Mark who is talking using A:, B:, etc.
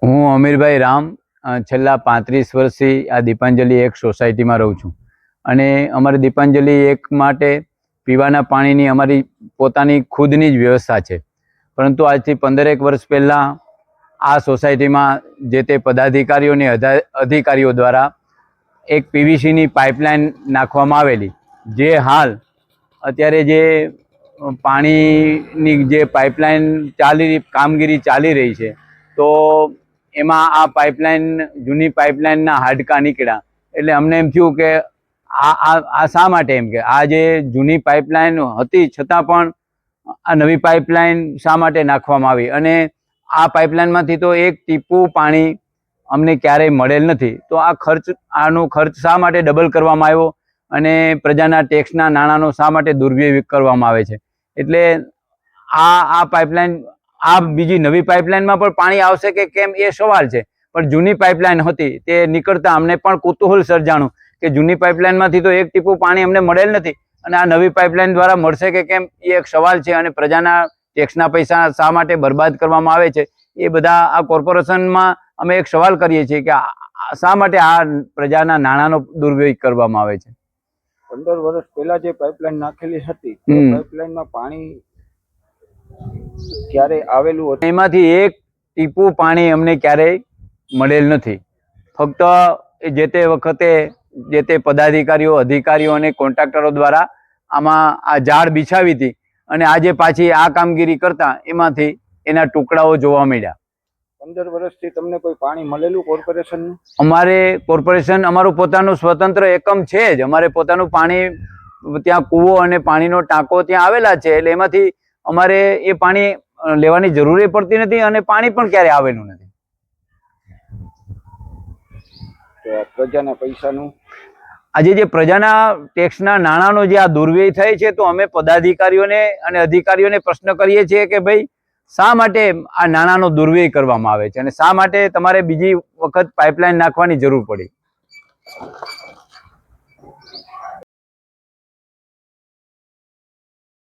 A: હું અમીરભાઈ રામ છેલ્લા 35 વર્ષથી આ દીપાંજલિ એક સોસાયટીમાં રહું છું અને અમારી દીપાંજલિ એક માટે પીવાના પાણીની અમારી પોતાની ખુદની જ વ્યવસ્થા છે, પરંતુ આજથી 15 વર્ષ પહેલાં આ સોસાયટીમાં જે તે પદાધિકારીઓને અધિકારીઓ દ્વારા એક પીવીસીની પાઇપલાઇન નાખવામાં આવેલી, જે હાલ અત્યારે જે પાણીની જે પાઇપલાઇન કામગીરી ચાલી રહી છે, તો એમાં આ પાઇપલાઇન જૂની પાઇપલાઇનના હાડકા નીકળ્યા. એટલે અમને એમ થયું કે આ શા માટે, એમ કે આ જે જૂની પાઇપલાઇન હતી છતાં પણ આ નવી પાઇપલાઇન શા માટે નાખવામાં આવી, અને આ પાઇપલાઇનમાંથી તો એક ટીપું પાણી અમને ક્યારેય મળેલ નથી. તો આનો ખર્ચ શા માટે ડબલ કરવામાં આવ્યો અને પ્રજાના ટેક્સના નાણાંનો શા માટે દુર્વ્યય કરવામાં આવે છે? એટલે આ પાઇપલાઇન, આ બીજી નવી પાઇપલાઇનમાં પણ પાણી આવશે કે કેમ એ સવાલ છે. પણ જૂની પાઇપલાઇન હતી તે નીકળતા અમને પણ કુતૂહલ સર્જાણું કે જૂની પાઇપલાઇનમાંથી તો એક ટીપું પાણી અમને મળેલ નથી અને આ નવી પાઇપલાઇન દ્વારા મળશે કે કેમ એ એક સવાલ છે. અને પ્રજાના ટેક્સના પૈસા શા માટે બરબાદ કરવામાં આવે છે, એ બધા આ કોર્પોરેશનમાં અમે એક સવાલ કરીએ છીએ કે શા માટે આ પ્રજાના નાણાંનો દુર્વ્યય કરવામાં આવે છે.
B: 15 વર્ષ પહેલા જે પાઇપલાઇન નાખેલી હતી, પાઇપલાઇનમાં પાણી ક્યારે આવેલું હતું?
A: એમાંથી એક ટીપું પાણી અમને ક્યારેય મળેલ નથી. ફક્ત જે તે વખતે જે તે પદાધિકારીઓ, અધિકારીઓ અને કોન્ટ્રાક્ટરો દ્વારા આમાં આ ઝાડ બિછાવી હતી અને આજે પાછી આ કામગીરી કરતા એમાંથી એના ટુકડાઓ જોવા મળ્યા.
B: 15 વર્ષથી તમને કોઈ પાણી મળેલું કોર્પોરેશનનું?
A: અમારે કોર્પોરેશન, અમારું પોતાનું સ્વતંત્ર એકમ છે જ. અમારે પોતાનું પાણી, ત્યાં કૂવો અને પાણીનો ટાંકો ત્યાં આવેલા છે, એટલે એમાંથી અમારે એ પાણી લેવાની જરૂર પડતી નથી અને પાણી પણ ક્યારે આવેલું નથી.
B: પ્રજાના પૈસાનું,
A: આજે જે પ્રજાના ટેક્સના નાણાંનો જે આ દુર્વ્યય થાય છે, તો અમે પદાધિકારીઓને અને અધિકારીઓને પ્રશ્ન કરીએ છીએ કે ભાઈ શા માટે આ નાણાંનો દુર્વ્યય કરવામાં આવે છે અને શા માટે તમારે બીજી વખત પાઇપલાઇન નાખવાની જરૂર પડી?